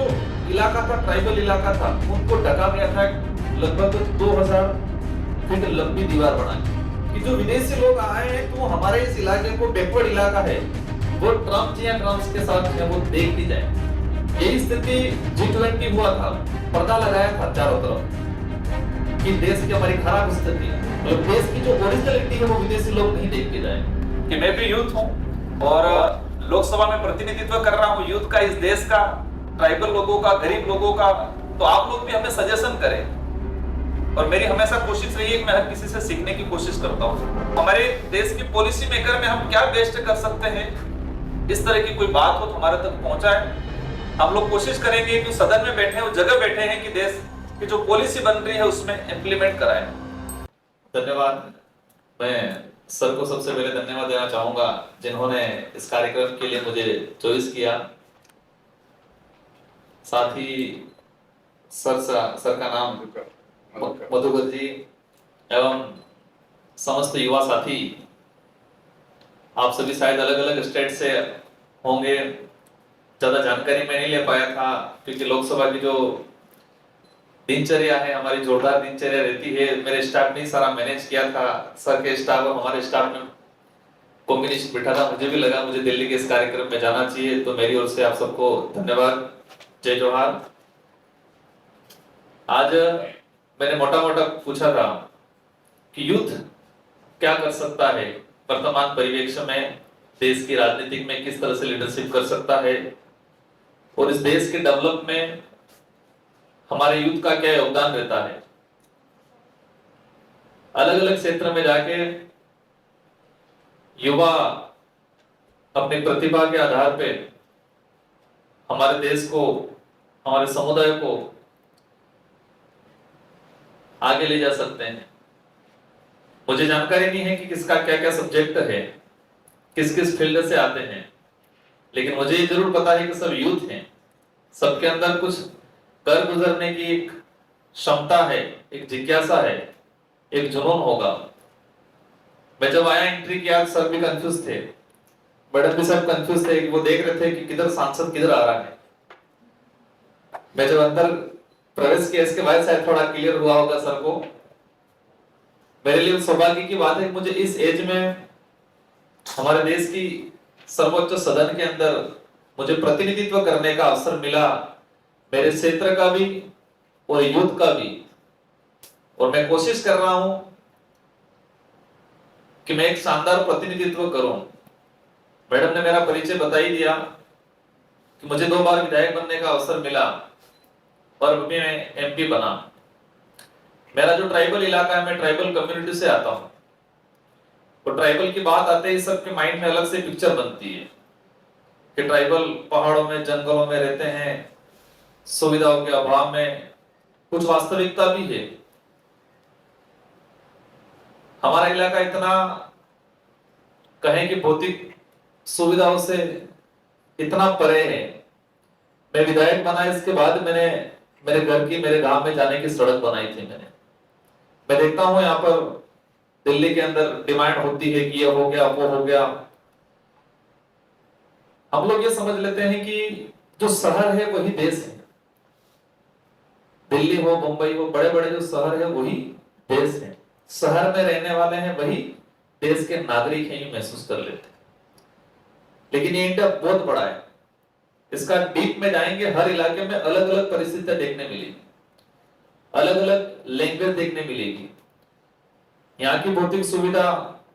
जो इलाका था, ट्राइबल इलाका था, उनको ढका गया था लगभग 2000 फीट लंबी दीवार बना के कि जो विदेशी लोग आए हैं तो हमारे इस इलाके को बैकवर्ड इलाका है, वो ट्रम्प या ट्रम्प के साथ है वो देख ही जाए। यही स्थिति G20 हुआ था, पर्दा लगाया था चारों तरफ कि देश की हमारी खराब स्थिति है, मतलब देश की जो ओरिजिनलिटी है वो विदेशी लोग नहीं देख के जाए। कि मैं भी यूथ हूँ और लोकसभा में प्रतिनिधित्व कर रहा हूँ यूथ का, इस देश का, ट्राइबल लोगों का, गरीब लोगों का। तो आप लोग भी हमें सजेशन करें और मेरी हमेशा कोशिश रही है कि मैं हर किसी से सीखने की कोशिश करता हूँ। हमारे देश की पॉलिसी मेकर में हम क्या बेस्ट कर सकते हैं, इस तरह की कोई बात हो तो हमारे तक पहुंचाए। हम लोग कोशिश करेंगे कि सदन में बैठे हैं, जगह बैठे हैं कि देश की जो पॉलिसी बन रही है उसमें इंप्लीमेंट कराएं। धन्यवाद। मैं सर को सबसे पहले धन्यवाद देना चाहूंगा जिन्होंने इस कार्यक्रम के लिए मुझे चॉइस किया। साथ ही सर का नाम मधुकर जी एवं समस्त युवा साथी, आप सभी शायद अलग अलग स्टेट से होंगे, ज्यादा जानकारी मैं नहीं ले पाया था क्योंकि लोकसभा की जो दिनचर्या है हमारी जोरदार दिनचर्या रहती है। मेरे स्टाफ ने सारा मैनेज किया था, सर के स्टाफ और हमारे स्टाफ में कॉम्बिनेशन बैठा था। मुझे भी लगा मुझे दिल्ली के इस कार्यक्रम में जाना चाहिए, तो मेरी ओर से आप सबको धन्यवाद, जय जोहार। आज मैंने मोटा मोटा पूछा था कि यूथ क्या कर सकता है, वर्तमान परिवेश में देश की राजनीति में किस तरह से लीडरशिप कर सकता है और इस देश के डेवलप में हमारे यूथ का क्या योगदान रहता है। अलग अलग क्षेत्र में जाके युवा अपनी प्रतिभा के आधार पे हमारे देश को, हमारे समुदाय को आगे ले जा सकते हैं। मुझे जानकारी नहीं है कि किसका क्या क्या सब्जेक्ट है, किस किस फील्ड से आते हैं, लेकिन मुझे ये जरूर पता है कि सब यूथ हैं, सबके अंदर कुछ कर गुजरने की एक क्षमता है, एक जिज्ञासा है, एक जुनून होगा। मैं जब आया एंट्री किया सर भी कंफ्यूज थे, मैडम भी सब कंफ्यूज थे कि वो देख रहे थे कि किधर सांसद किधर आ रहा है। मैं जब अंदर प्रवेश किया इसके बाद शायद थोड़ा क्लियर हुआ होगा सर को। मेरे लिए सौभाग्य की बात है कि मुझे इस एज में हमारे देश की सर्वोच्च सदन के अंदर मुझे प्रतिनिधित्व करने का अवसर मिला, मेरे क्षेत्र का भी और यूथ का भी। और मैं कोशिश कर रहा हूं कि मैं एक शानदार प्रतिनिधित्व करूं। मैडम ने मेरा परिचय बता ही दिया कि मुझे 2 बार विधायक बनने का अवसर मिला और मैं MP बना। मेरा जो ट्राइबल इलाका है, मैं ट्राइबल कम्युनिटी से आता हूं, तो ट्राइबल की बात आते ही सबके माइंड में अलग से पिक्चर बनती है कि ट्राइबल पहाड़ों में, जंगलों में रहते हैं, सुविधाओं के अभाव में। कुछ वास्तविकता भी है। हमारा इलाका इतना कहें कि भौतिक सुविधाओं से इतना परे है। मैं विधायक बना, इसके बाद मैंने मेरे घर की, मेरे गांव में जाने की सड़क बनाई थी। मैं देखता हूं यहाँ पर दिल्ली के अंदर डिमांड होती है कि ये हो गया, वो हो गया। हम लोग ये समझ लेते हैं कि जो शहर है वही देश है। दिल्ली हो, मुंबई हो, बड़े बड़े जो शहर है वही देश है। शहर में रहने वाले हैं वही देश के नागरिक हैं, ये महसूस कर लेते हैं। लेकिन ये इंडिया बहुत बड़ा है, इसका डीप में जाएंगे, हर इलाके में अलग अलग परिस्थितियां देखने मिलेगी, अलग अलग लैंग्वेज देखने मिलेगी। यहाँ की भौतिक सुविधा,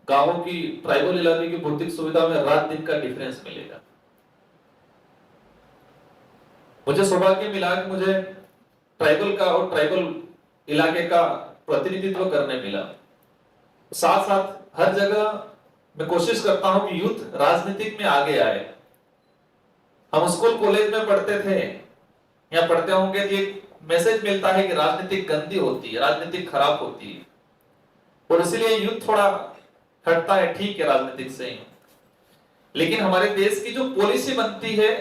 गांवों की, ट्राइबल इलाके की भौतिक सुविधा में रात दिन का डिफरेंस मिलेगा। मुझे सौभाग्य मिला कि मुझे ट्राइबल का और ट्राइबल इलाके का प्रतिनिधित्व करने मिला। साथ साथ हर जगह मैं कोशिश करता हूं कि यूथ राजनीतिक में आगे आए। हम स्कूल कॉलेज में पढ़ते थे या पढ़ते होंगे कि एक मैसेज मिलता है कि राजनीति गंदी होती है, राजनीति खराब होती है, और इसलिए यूथ थोड़ा हटता है। ठीक है, राजनीतिक से ही, लेकिन हमारे देश की जो पॉलिसी बनती है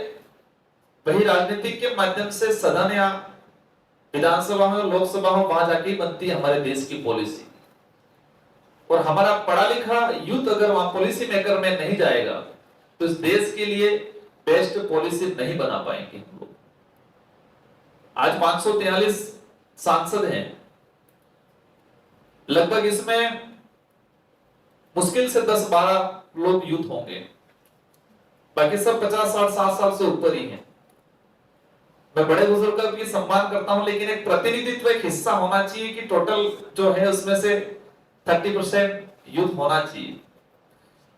वही राजनीतिक के माध्यम से सदन या विधानसभा में, लोकसभा में वहां जाके बनती है हमारे देश की पॉलिसी। और हमारा पढ़ा लिखा यूथ अगर वहां पॉलिसी मेकर में नहीं जाएगा तो इस देश के लिए बेस्ट पॉलिसी नहीं बना पाएंगे हम लोग। आज 543 सांसद हैं, लगभग इसमें मुश्किल से 10-12 लोग यूथ होंगे, बाकी सब 50-60 साल से ऊपर ही हैं। मैं बड़े बुजुर्ग का भी सम्मान करता हूं, लेकिन एक प्रतिनिधित्व, एक हिस्सा होना चाहिए कि टोटल जो है उसमें से 30% यूथ होना चाहिए।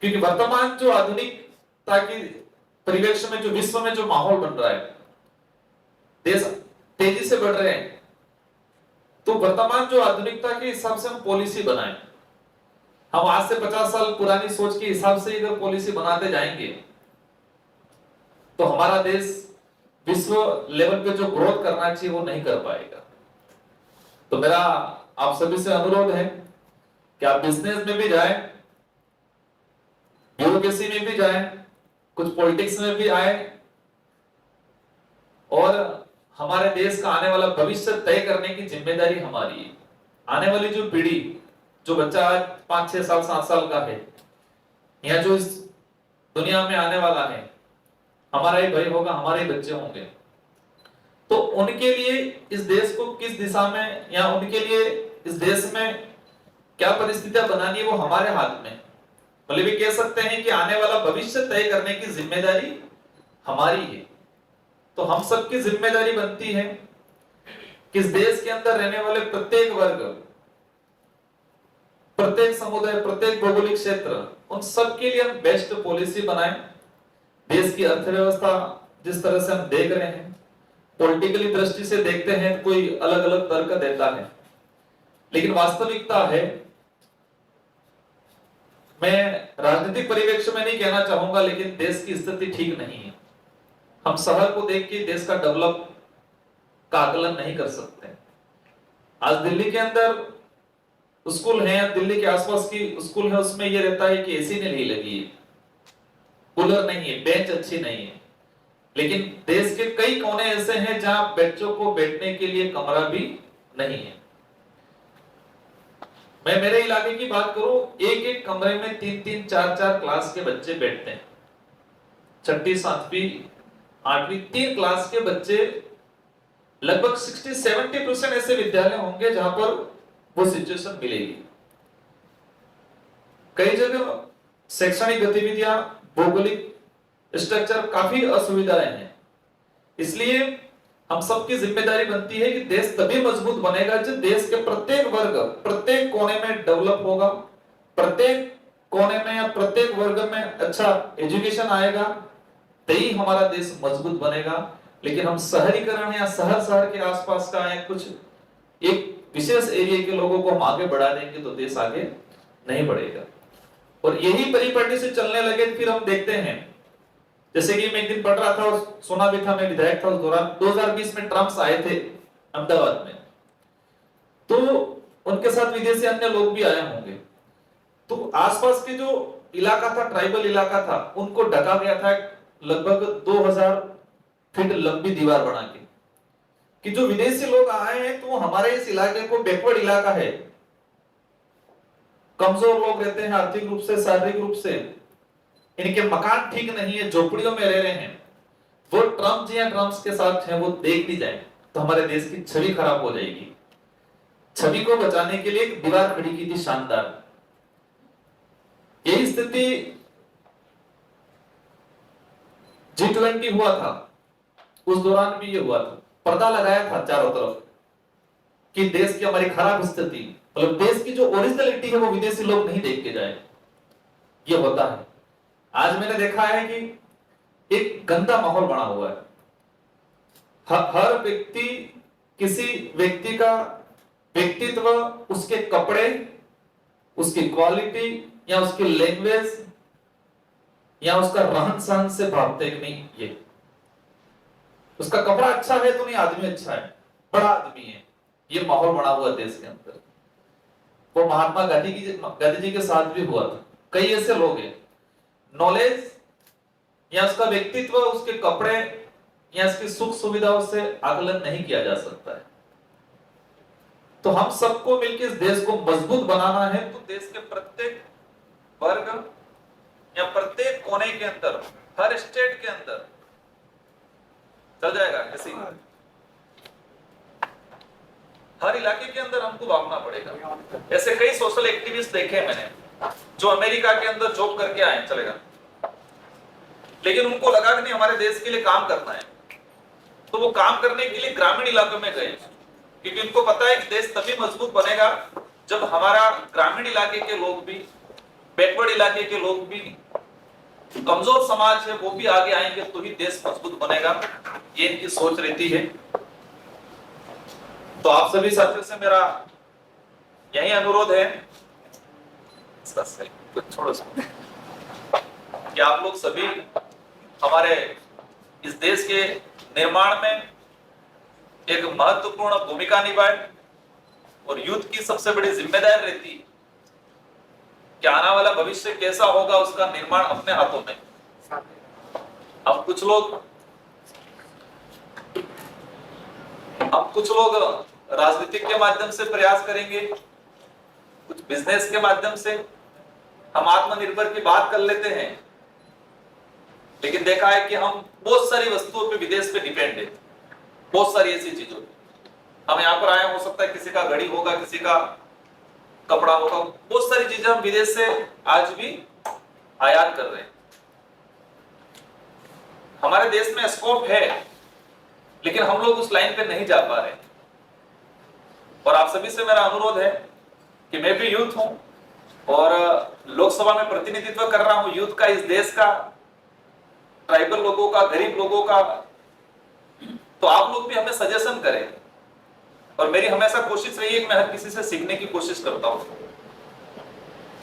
क्योंकि वर्तमान जो आधुनिकता की परिवेश में, जो विश्व में जो माहौल बन रहा है, देश तेजी से बढ़ रहे हैं, तो वर्तमान जो आधुनिकता के हिसाब से हम पॉलिसी बनाएं। हम आज से 50 साल पुरानी सोच के हिसाब से अगर पॉलिसी बनाते जाएंगे तो हमारा देश विश्व लेवल पे जो ग्रोथ करना चाहिए वो नहीं कर पाएगा। तो मेरा आप सभी से अनुरोध है कि आप बिजनेस में भी जाएं, ब्यूरोक्रेसी में भी जाएं, कुछ पॉलिटिक्स में भी आए, और हमारे देश का आने वाला भविष्य तय करने की जिम्मेदारी हमारी है। आने वाली जो पीढ़ी, जो बच्चा आज 5-6 साल 7 साल का है, या जो इस दुनिया में आने वाला है, हमारा ही भाई होगा, हमारे ही बच्चे होंगे, तो उनके लिए इस देश को किस दिशा में, या उनके लिए इस देश में क्या परिस्थितियां बनानी है, वो हमारे हाथ में। मतलब भी कह सकते हैं कि आने वाला भविष्य तय करने की जिम्मेदारी हमारी है। तो हम सबकी जिम्मेदारी बनती है कि इस देश के अंदर रहने वाले प्रत्येक वर्ग, प्रत्येक समुदाय, प्रत्येक भौगोलिक क्षेत्र, उन सब के लिए हम बेस्ट पॉलिसी बनाएं। देश की अर्थव्यवस्था जिस तरह से हम देख रहे हैं, पॉलिटिकली दृष्टि से देखते हैं, कोई अलग अलग तर्क देता है, लेकिन वास्तविकता है, मैं राजनीतिक परिवेश में नहीं कहना चाहूंगा, लेकिन देश की स्थिति ठीक नहीं है। हम शहर को देख के देश का डेवलप का आकलन नहीं कर सकते। आज दिल्ली के अंदर स्कूल है, दिल्ली के आसपास की स्कूल है, उसमें यह रहता है कि एसी नहीं लगी है, कूलर नहीं है, बेंच अच्छी नहीं है, लेकिन देश के कई कोने ऐसे हैं जहां बच्चों को बैठने के लिए कमरा भी नहीं है। मैं मेरे इलाके की बात करूं, एक एक कमरे में 3-3, 4-4 क्लास के बच्चे बैठते हैं। 6ठी, 7वीं, 8वीं 3 क्लास के बच्चे, लगभग 60-70% ऐसे विद्यालय होंगे जहां पर वो सिचुएशन मिलेगी। कई जगह शैक्षणिक गतिविधियां, भौगोलिक स्ट्रक्चर काफी असुविधाएं हैं। इसलिए हम सबकी जिम्मेदारी बनती है कि देश तभी मजबूत बनेगा जब देश के प्रत्येक वर्ग, प्रत्येक कोने में डेवलप होगा, प्रत्येक कोने में या प्रत्येक वर्ग में अच्छा एजुकेशन आएगा, तभी हमारा देश मजबूत बनेगा। लेकिन हम शहरीकरण या शहर के आसपास का या कुछ एक विशेष एरिया के लोगों को हम आगे बढ़ा देंगे तो देश आगे नहीं बढ़ेगा। और यही परिपाटी से चलने लगे, फिर हम देखते हैं, जैसे कि मैं एक दिन पढ़ रहा था और सुना भी था, मैं विधायक था उस दौरान, 2020 में ट्रम्प आए थे अहमदाबाद में, तो उनके साथ विदेशी अन्य लोग भी आए होंगे। तो आसपास के जो इलाका था, ट्राइबल इलाका था, उनको ढका गया था लगभग 2000 फीट लंबी दीवार बना के, कि जो विदेशी लोग आए हैं तो हमारे इस इलाके को बैकवर्ड इलाका है, कमजोर लोग रहते हैं आर्थिक रूप से, शारीरिक रूप से, इनके मकान ठीक नहीं है, झोपड़ियों में रह रहे हैं, वो ट्रम्प जी या ट्रम्प के साथ है, वो देख ली जाए तो हमारे देश की छवि खराब हो जाएगी। छवि को बचाने के लिए एक दीवार खड़ी की थी शानदार। यही स्थिति G20 हुआ था, उस दौरान भी ये हुआ था, पर्दा लगाया था चारों तरफ कि देश की हमारी खराब स्थिति, मतलब देश की जो ओरिजिनलिटी है वो विदेशी लोग नहीं देख के जाए, ये होता है। आज मैंने देखा है कि एक गंदा माहौल बना हुआ है। हर व्यक्ति, किसी व्यक्ति का व्यक्तित्व, उसके कपड़े, उसकी क्वालिटी या उसकी लैंग्वेज या उसका रहन सहन से भागते कि नहीं, ये उसका कपड़ा अच्छा है तो नहीं आदमी अच्छा है, बड़ा आदमी है, ये माहौल बना हुआ देश के अंदर। वो महात्मा गांधी जी के साथ भी हुआ था। कई ऐसे लोग हैं, नॉलेज या उसका व्यक्तित्व, उसके कपड़े या उसकी सुख सुविधाओं से आकलन नहीं किया जा सकता है। तो हम सबको मिलकर इस देश को मजबूत बनाना है, तो देश के प्रत्येक वर्ग या प्रत्येक कोने के अंदर, हर स्टेट के अंदर चल जाएगा ऐसे ही। हर इलाके के अंदर हमको भागना पड़ेगा। ऐसे कई सोशल एक्टिविस्ट देखे हैं मैंने जो अमेरिका के अंदर जॉब करके आए, चलेगा, लेकिन उनको लगा कि नहीं हमारे देश के लिए काम करना है, तो वो काम करने के लिए ग्रामीण इलाकों में गए, क्योंकि उनको पता है कि देश तभी मजबूत बनेगा जब हमारा ग्रामीण इलाके के लोग भी, बैकवर्ड इलाके के लोग भी, कमजोर समाज है वो भी आगे आएंगे, तो ही देश मजबूत बनेगा। ये इनकी सोच रहती है। तो आप सभी साथियों से मेरा यही अनुरोध है छोड़ो कि आप लोग सभी हमारे इस देश के निर्माण में एक महत्वपूर्ण भूमिका निभाए, और यूथ की सबसे बड़ी जिम्मेदारी रहती है कि आने वाला भविष्य कैसा होगा उसका निर्माण अपने हाथों में। अब कुछ लोग राजनीतिक के माध्यम से प्रयास करेंगे, कुछ बिजनेस के माध्यम से। हम आत्मनिर्भर की बात कर लेते हैं, लेकिन देखा है कि हम बहुत सारी वस्तुओं पे विदेश पे डिपेंड है, बहुत सारी ऐसी चीजों पे। हम यहाँ पर आए, हो सकता है किसी का घड़ी होगा, किसी का कपड़ा होगा, बहुत सारी चीजें हम विदेश से आज भी आयात कर रहे हैं। हमारे देश में स्कोप है, लेकिन हम लोग उस लाइन पे नहीं जा पा रहे। और आप सभी से मेरा अनुरोध है कि मैं भी यूथ हूं और लोकसभा में प्रतिनिधित्व कर रहा हूं यूथ का, इस देश का, ट्राइबल लोगों का, गरीब लोगों का। तो आप लोग भी हमें सजेशन करें, और मेरी हमेशा कोशिश रही है कि मैं हर किसी से सीखने की कोशिश करता हूं।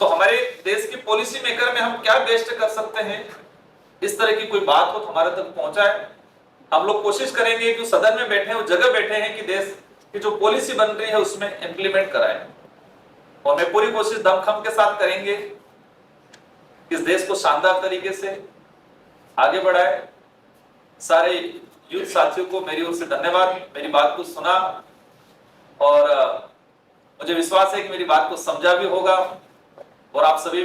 तो हमारे देश के पॉलिसी मेकर में हम क्या बेस्ट कर सकते हैं, इस तरह की कोई बात हो तो हमारे तक पहुंचाए। हम लोग कोशिश करेंगे कि सदन में बैठे, उस जगह बैठे हैं कि देश की जो पॉलिसी बन रही है उसमें इंप्लीमेंट कराए, और मैं पूरी कोशिश दमखम के साथ करेंगे इस देश को शानदार तरीके से आगे बढ़ाए। सारे यूथ साथियों को मेरी ओर से धन्यवाद, मेरी बात को सुना, और मुझे विश्वास है कि मेरी बात को समझा भी होगा, और आप सभी